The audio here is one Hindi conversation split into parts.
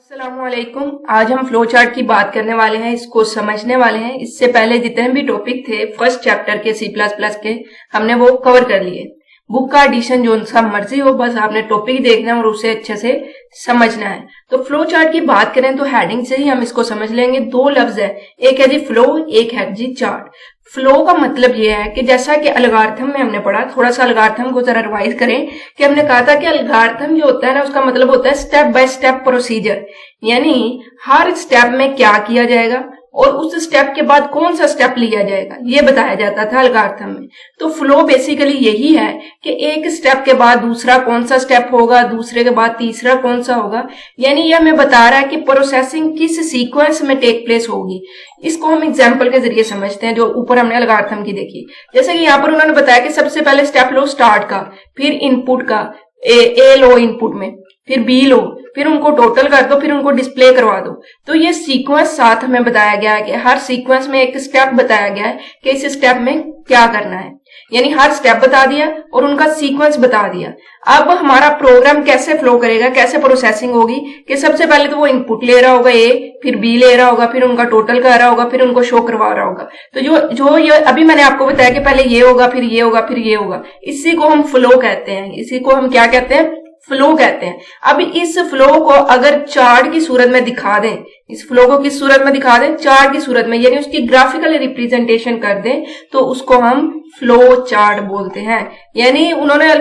अस्सलामुअलैकुम। आज हम फ्लो चार्ट की बात करने वाले हैं, इसको समझने वाले हैं। इससे पहले जितने भी टॉपिक थे फर्स्ट चैप्टर के C++ के हमने वो कवर कर लिए। बुक का एडिशन जो सा मर्जी हो, बस आपने टॉपिक देखना है और उसे अच्छे से समझना है। तो फ्लो चार्ट की बात करें तो हेडिंग से ही हम इसको समझ लेंगे। दो लफ्ज है, एक है जी फ्लो, एक है जी चार्ट। फ्लो का मतलब ये है कि जैसा कि अलगार्थम में हमने पढ़ा, थोड़ा सा अलगार्थम को जरा रिवाइज करें कि हमने कहा था कि अलगार्थम जो होता है ना, उसका मतलब होता है स्टेप बाय स्टेप प्रोसीजर, यानी हर स्टेप में क्या किया जाएगा और उस स्टेप के बाद कौन सा स्टेप लिया जाएगा, ये बताया जाता था अलगार्थम में। तो फ्लो बेसिकली यही है कि एक स्टेप के बाद दूसरा कौन सा स्टेप होगा, दूसरे के बाद तीसरा कौन सा होगा, यानी यह हमें बता रहा है कि प्रोसेसिंग किस सीक्वेंस में टेक प्लेस होगी। इसको हम एग्जाम्पल के जरिए समझते हैं, जो ऊपर हमने अलगार्थम की देखी। जैसे कि यहाँ पर उन्होंने बताया कि सबसे पहले स्टेप लो स्टार्ट का, फिर इनपुट का, ए लो इनपुट में, फिर बी लो, फिर उनको टोटल कर दो, फिर उनको डिस्प्ले करवा दो। तो ये सीक्वेंस साथ हमें बताया गया है कि हर सीक्वेंस में एक स्टेप बताया गया है कि इस स्टेप में क्या करना है, यानी हर स्टेप बता दिया और उनका सीक्वेंस बता दिया। अब हमारा प्रोग्राम कैसे फ्लो करेगा, कैसे प्रोसेसिंग होगी कि सबसे पहले तो वो इनपुट ले रहा होगा ए, फिर बी ले रहा होगा, फिर उनका टोटल कर रहा होगा, फिर उनको शो करवा रहा होगा। तो जो ये अभी मैंने आपको बताया कि पहले ये होगा, फिर ये होगा, फिर ये होगा, इसी को हम फ्लो कहते हैं। इसी को हम क्या कहते हैं? फ्लो कहते हैं। अब इस फ्लो को अगर चार्ट की सूरत में दिखा दें, इस फ्लो को किस सूरत में दिखा दें? चार्ट की सूरत में, यानी उसकी ग्राफिकल रिप्रेजेंटेशन कर दें, तो उसको हम फ्लो चार्ट बोलते हैं। यानी उन्होंने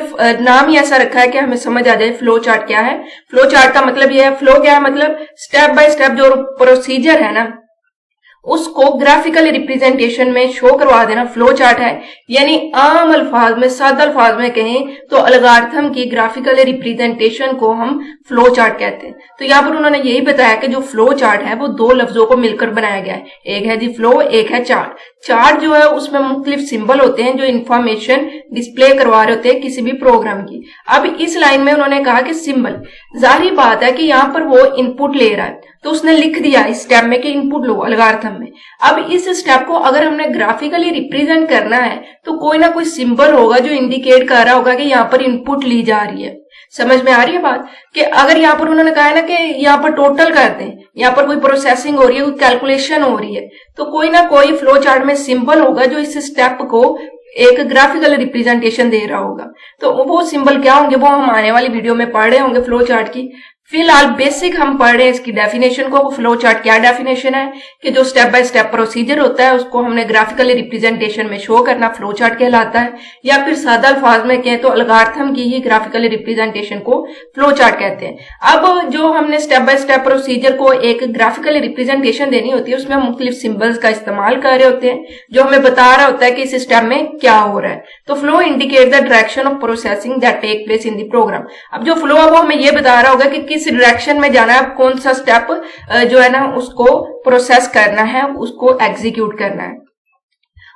नाम ही ऐसा रखा है कि हमें समझ आ जाए फ्लो चार्ट क्या है। फ्लो चार्ट का मतलब यह है, फ्लो क्या है मतलब स्टेप बाय स्टेप जो प्रोसीजर है ना, उसको ग्राफिकल रिप्रेजेंटेशन में शो करवा देना फ्लो चार्ट है। यानी आम अल्फाज में, सादा अल्फाज में कहें तो अलगार्थम की ग्राफिकल रिप्रेजेंटेशन को हम फ्लो चार्ट कहते हैं। तो यहाँ पर उन्होंने यही बताया कि जो फ्लो चार्ट है वो दो लफ्जों को मिलकर बनाया गया है, एक है जी फ्लो, एक है चार्ट। चार्ट जो है उसमें मुख्तलिफ सिंबल होते हैं जो इंफॉर्मेशन डिस्प्ले करवा रहे होते हैं किसी भी प्रोग्राम की। अब इस लाइन में उन्होंने कहा कि सिंबल, जाहिर बात है कि यहाँ पर वो इनपुट ले रहा है, तो उसने लिख दिया इस स्टेप में कि इनपुट लो अलगार्थम में। अब इस स्टेप को अगर हमने ग्राफिकली रिप्रेजेंट करना है तो कोई ना कोई सिंबल होगा जो इंडिकेट कर रहा होगा कि यहाँ पर इनपुट ली जा रही है। समझ में आ रही है बात? कि अगर यहाँ पर उन्होंने कहा है ना कि यहाँ पर टोटल करते हैं, यहाँ पर कोई प्रोसेसिंग हो रही है, कोई कैलकुलेशन हो रही है, तो कोई ना कोई फ्लो चार्ट में सिंबल होगा जो इस स्टेप को एक ग्राफिकल रिप्रेजेंटेशन दे रहा होगा। तो वो सिंबल क्या होंगे वो हम आने वाली वीडियो में पढ़ रहे होंगे फ्लो चार्ट की। फिलहाल बेसिक हम पढ़ रहे हैं इसकी डेफिनेशन को। फ्लो चार्ट क्या डेफिनेशन है कि जो स्टेप बाय स्टेप प्रोसीजर होता है उसको हमने ग्राफिकल रिप्रेजेंटेशन में शो करना फ्लो चार्ट कहलाता है, या फिर सादा अल्फाज में कहें तो अलगार्थम की ही ग्राफिकल रिप्रेजेंटेशन को फ्लो चार्ट कहते हैं। अब जो हमने स्टेप बाय स्टेप प्रोसीजर को एक ग्राफिकल रिप्रेजेंटेशन देनी होती है, उसमें हम मुख्तलिफ सिंबल्स का इस्तेमाल कर रहे होते हैं जो हमें बता रहा होता है कि इस स्टेप में क्या हो रहा है। तो flow indicate the direction of processing that take place in the program. अब जो फ्लो है वो हमें ये बता रहा होगा कि किस डायरेक्शन में जाना है, कौन सा स्टेप जो है ना उसको प्रोसेस करना है, उसको एग्जीक्यूट करना है।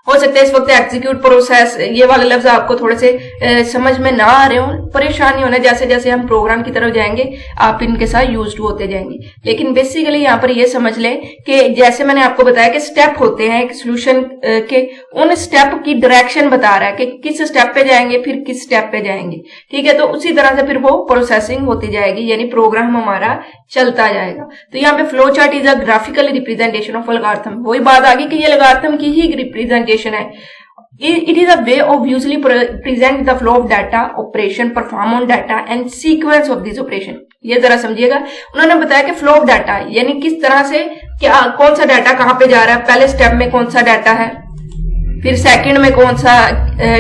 हो सकता है इस वक्त एग्जीक्यूट प्रोसेस ये वाले लफ्ज आपको थोड़े से समझ में ना आ रहे हो, परेशानी होना, जैसे जैसे हम प्रोग्राम की तरफ जाएंगे आप इनके साथ यूज्ड होते जाएंगे। लेकिन बेसिकली यहाँ पर ये समझ लें कि जैसे मैंने आपको बताया कि स्टेप होते हैं एक सोल्यूशन के, उन स्टेप की डायरेक्शन बता रहा है कि किस स्टेप पे जाएंगे फिर किस स्टेप पे जाएंगे। ठीक है, तो उसी तरह से फिर वो प्रोसेसिंग होती जाएगी, यानी प्रोग्राम हमारा चलता जाएगा। तो यहाँ पे flow chart is a graphical representation of algorithm. वही बात आ गई कि ये अलगार्थम की ही रिप्रेजेंटेशन है। It is a way of usually present the flow of data, operation, perform on data and sequence of this operation। ये जरा समझिएगा। उन्होंने बताया कि फ्लो ऑफ डाटा यानी किस तरह से क्या, कौन सा डाटा कहाँ पे जा रहा है, पहले स्टेप में कौन सा डाटा है, फिर सेकंड में कौन सा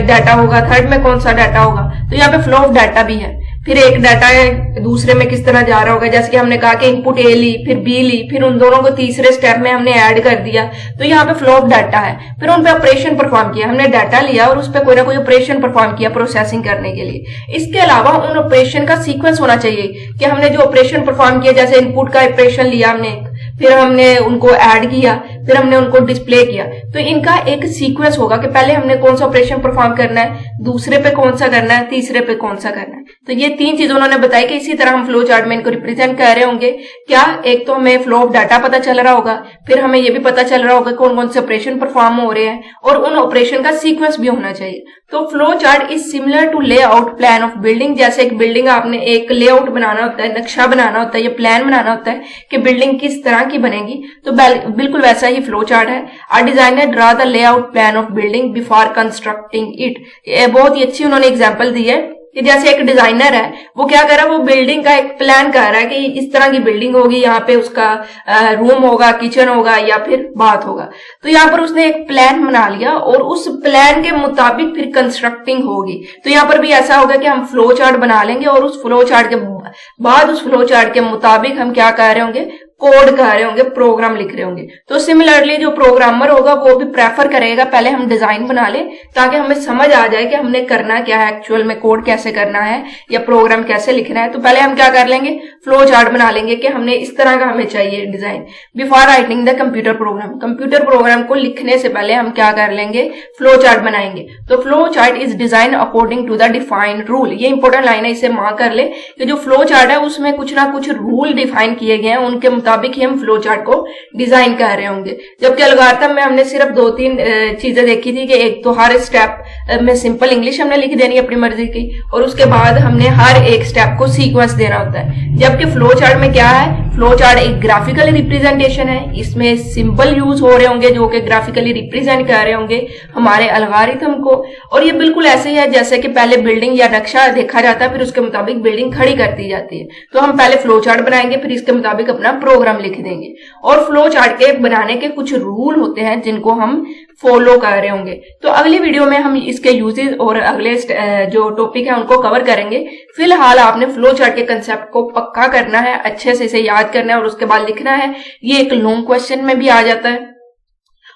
डाटा होगा, थर्ड में कौन सा डाटा होगा। तो यहाँ पे फ्लो ऑफ डाटा भी है। फिर एक डाटा है दूसरे में किस तरह जा रहा होगा, जैसे कि हमने कहा कि इनपुट ए ली, फिर बी ली, फिर उन दोनों को तीसरे स्टेप में हमने ऐड कर दिया, तो यहाँ पे फ्लो ऑफ डाटा है। फिर उन पे ऑपरेशन परफॉर्म किया, हमने डाटा लिया और उस पर कोई ना कोई ऑपरेशन परफॉर्म किया प्रोसेसिंग करने के लिए। इसके अलावा उन ऑपरेशन का सीक्वेंस होना चाहिए कि हमने जो ऑपरेशन परफॉर्म किया, जैसे इनपुट का ऑपरेशन लिया हमने, फिर हमने उनको ऐड किया, फिर हमने उनको डिस्प्ले किया। तो इनका एक सीक्वेंस होगा कि पहले हमने कौन सा ऑपरेशन परफॉर्म करना है, दूसरे पे कौन सा करना है, तीसरे पे कौन सा करना है। तो ये 3 चीजें उन्होंने बताई कि इसी तरह हम फ्लो चार्ट में इनको रिप्रेजेंट कर रहे होंगे। क्या, एक तो हमें फ्लो ऑफ डाटा पता चल रहा होगा, फिर हमें ये भी पता चल रहा होगा कौन कौन से ऑपरेशन परफॉर्म हो रहे हैं, और उन ऑपरेशन का सीक्वेंस भी होना चाहिए। तो flow chart is similar to layout plan of building. जैसे एक बिल्डिंग आपने एक लेआउट बनाना होता है, नक्शा बनाना होता है, या प्लान बनाना होता है कि बिल्डिंग किस तरह की बनेगी, तो बिल्कुल वैसा ही फ्लो चार्ट है। A designer draw the layout plan of building before constructing it. बहुत ही अच्छी उन्होंने एग्जाम्पल दी है कि जैसे एक डिजाइनर है, वो क्या कर रहा है, वो बिल्डिंग का एक प्लान कर रहा है कि इस तरह की बिल्डिंग होगी, यहाँ पे उसका रूम होगा, किचन होगा, या फिर बाथ होगा। तो यहाँ पर उसने एक प्लान बना लिया और उस प्लान के मुताबिक फिर कंस्ट्रक्टिंग होगी। तो यहाँ पर भी ऐसा होगा कि हम फ्लो चार्ट बना लेंगे और उस फ्लो चार्ट के बाद उस फ्लो चार्ट के मुताबिक हम क्या कर रहे होंगे, कोड कर रहे होंगे, प्रोग्राम लिख रहे होंगे। तो सिमिलरली जो प्रोग्रामर होगा वो भी प्रेफर करेगा पहले हम डिजाइन बना लें, ताकि हमें समझ आ जाए कि हमने करना क्या है, एक्चुअल में कोड कैसे करना है या प्रोग्राम कैसे लिखना है। तो पहले हम क्या कर लेंगे, फ्लो चार्ट बना लेंगे कि हमने इस तरह का हमें चाहिए design. Before writing the computer program, computer program को लिखने से पहले हम क्या कर लेंगे, फ्लो चार्ट बनाएंगे। तो flow chart is design according to the defined rule. ये इंपॉर्टेंट लाइन है, इसे मार्क कर ले कि जो फ्लो चार्ट है उसमें कुछ ना कुछ रूल डिफाइन किए गए हैं, उनके मुताबिक ही हम फ्लो चार्ट को डिजाइन कर रहे होंगे। जबकि एल्गोरिथम में हमने सिर्फ 2-3 चीजें देखी थी कि एक तो हर स्टेप में सिंपल इंग्लिश हमने लिख देनी अपनी मर्जी की, और उसके बाद हमने हर एक स्टेप को सीक्वेंस देना होता है। जबकि फ्लो चार्ट में क्या है, फ्लो चार्ट एक ग्राफिकल रिप्रेजेंटेशन है, इसमें सिंबल यूज हो रहे होंगे जो कि ग्राफिकली रिप्रेजेंट कर रहे होंगे हमारे एल्गोरिथम को। और ये बिल्कुल ऐसे ही है जैसे कि पहले बिल्डिंग या नक्शा देखा जाता है, फिर उसके मुताबिक बिल्डिंग खड़ी कर दी जाती है। तो हम पहले फ्लो चार्ट बनाएंगे, फिर इसके मुताबिक अपना प्रोग्राम लिख देंगे। और फ्लो चार्ट के बनाने के कुछ रूल होते हैं जिनको हम फॉलो कर रहे होंगे। तो अगली वीडियो में हम इसके यूजेस और अगले जो टॉपिक है उनको कवर करेंगे। फिलहाल आपने फ्लो चार्ट के कंसेप्ट को पक्का करना है, अच्छे से इसे याद करना है और उसके बाद लिखना है। ये एक लॉन्ग क्वेश्चन में भी आ जाता है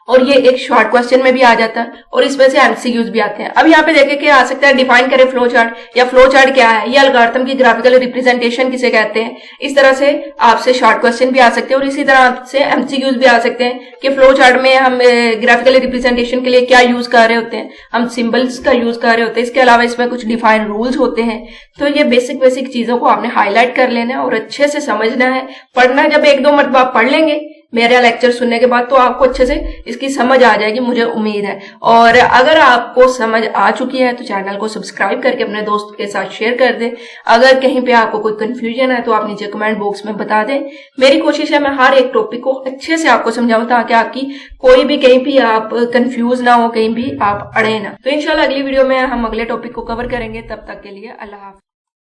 और ये एक शॉर्ट क्वेश्चन में भी आ जाता है, और इसमें से एमसीक्यूज भी आते हैं। अब यहाँ पे देखें क्या आ सकता है, डिफाइन करें फ्लो चार्ट, या फ्लो चार्ट क्या है, या एल्गोरिथम की ग्राफिकल रिप्रेजेंटेशन किसे कहते हैं। इस तरह से आपसे शॉर्ट क्वेश्चन भी आ सकते हैं और इसी तरह आपसे एमसीक्यूज भी आ सकते हैं कि फ्लो चार्ट में हम ग्राफिकल रिप्रेजेंटेशन के लिए क्या यूज कर रहे होते हैं, हम सिंबल्स का यूज कर रहे होते हैं। इसके अलावा इसमें कुछ डिफाइन रूल्स होते हैं। तो ये बेसिक चीजों को आपने हाईलाइट कर लेना है और अच्छे से समझना है। पढ़ना जब 1-2 मरतबा आप पढ़ लेंगे मेरा लेक्चर सुनने के बाद, तो आपको अच्छे से इसकी समझ आ जाएगी, मुझे उम्मीद है। और अगर आपको समझ आ चुकी है तो चैनल को सब्सक्राइब करके अपने दोस्त के साथ शेयर कर दें। अगर कहीं पे आपको कोई कंफ्यूजन है तो आप नीचे कमेंट बॉक्स में बता दें। मेरी कोशिश है मैं हर एक टॉपिक को अच्छे से आपको समझाऊं, ताकि आपकी कोई भी कहीं भी आप कंफ्यूज ना हो, कहीं भी आप अड़े ना। तो इंशाल्लाह अगली वीडियो में हम अगले टॉपिक को कवर करेंगे। तब तक के लिए अल्लाह हाफ़िज़।